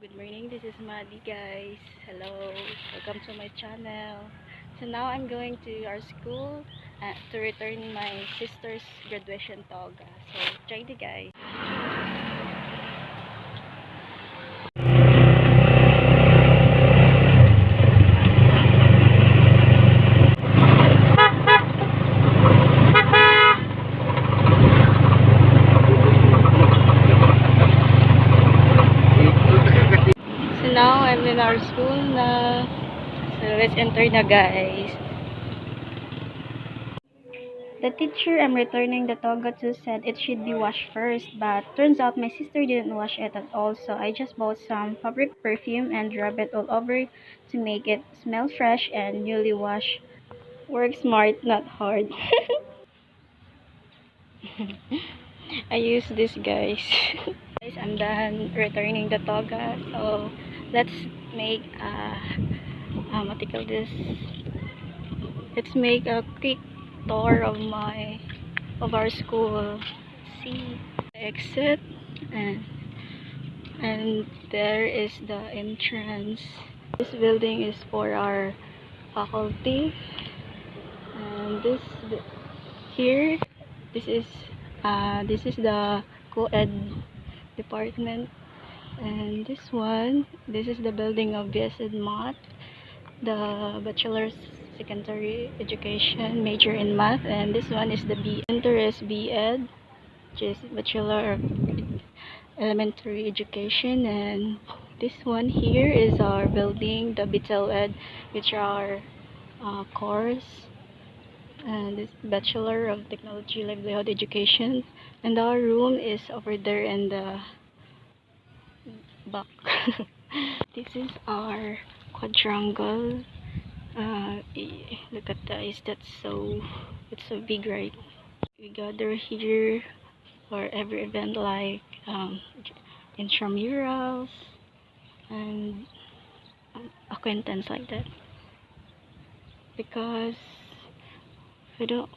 Good morning, this is Maddie guys. Hello, welcome to my channel. So now I'm going to our school to return my sister's graduation toga. So join the guys. So now I'm in our school na. So let's enter na guys. The teacher I'm returning the toga to said it should be washed first, but turns out my sister didn't wash it at all, so I just bought some fabric perfume and rub it all over to make it smell fresh and newly washed. Work smart, not hard. I use this guys. Guys, I'm done returning the toga, so let's make what do you call this? Let's make a quick tour of our school. See the exit, and there is the entrance. This building is for our faculty, and here this is the co-ed department, and this is the building of BSed Math, the bachelor's secondary education major in math, and this one is the center is BEd, which is bachelor of elementary education, and this one here is our building, the BTEL-Ed, which are course, and this bachelor of technology livelihood education, and our room is over there in the back. This is our quadrangle. Look at that, it's so big, right? We gather here for every event like intramurals and acquaintance like that, because we don't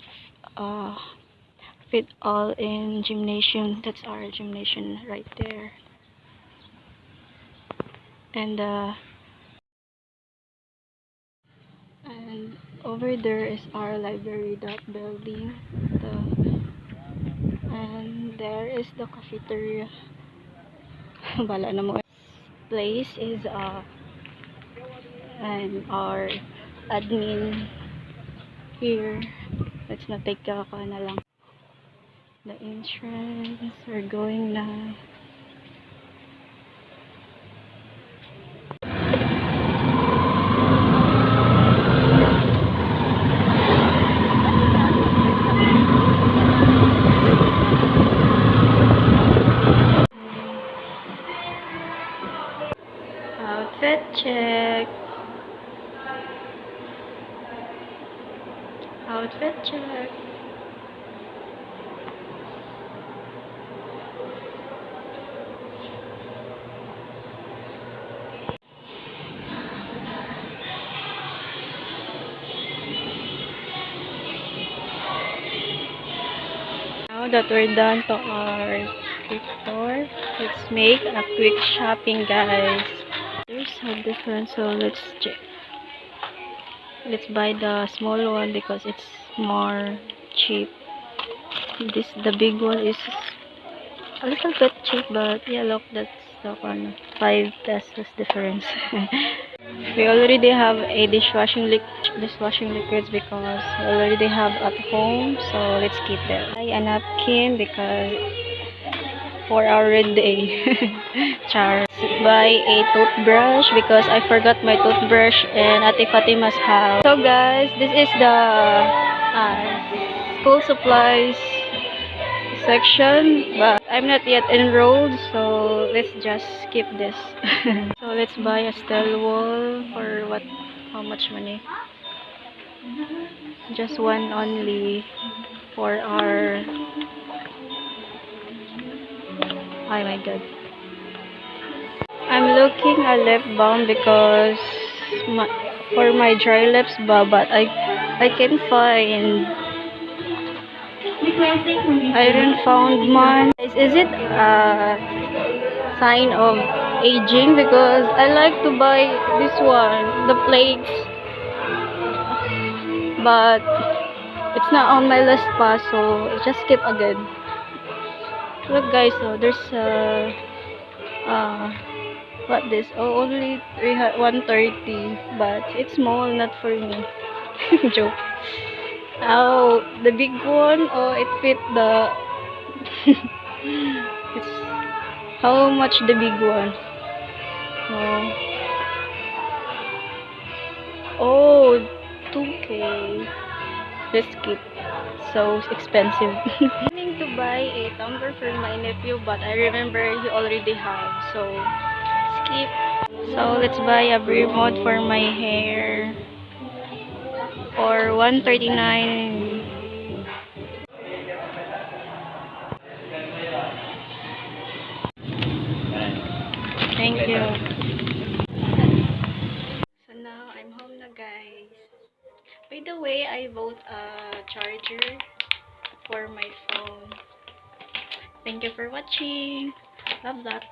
fit all in gymnasium. That's our gymnasium right there, and over there is our library, that building, and there is the cafeteria. Bala na mo. Place is and our admin here. Let's not take ka na lang. The entrance, we're going na. Outfit check. Outfit check. Now that we're done to our quick tour, let's make a quick shopping, guys. There's a difference, so let's check. Let's buy the small one because it's more cheap. The big one is a little bit cheap, but yeah, look, that's the one, 5 pesos difference. We already have a dishwashing liquids because we already have at home, so let's keep that. Buy a napkin because for our day. Char. Buy a toothbrush because I forgot my toothbrush in Ate Fatima's house. So guys, this is the school supplies section, but I'm not yet enrolled, so let's just skip this. So let's buy a steel wool for what? How much money? Just one only for our. Oh my god. I'm looking a lip balm because for my dry lips, but I can find. I didn't found one. Is it a sign of aging because I like to buy this one, the plates, but it's not on my list pa, so I just skip again. Look guys, so there's what this? Oh, only 130, but it's small, not for me. Joke. Oh, the big one. Oh, it fit the. It's how much the big one? Oh, 2K. Let's skip. So expensive. Planning to buy a tumbler for my nephew, but I remember he already have. So skip. So let's buy a Bremont for my hair for 139. Thank you. So now I'm home na guys. By the way, I bought a charger for my phone. Thank you for watching. Love that.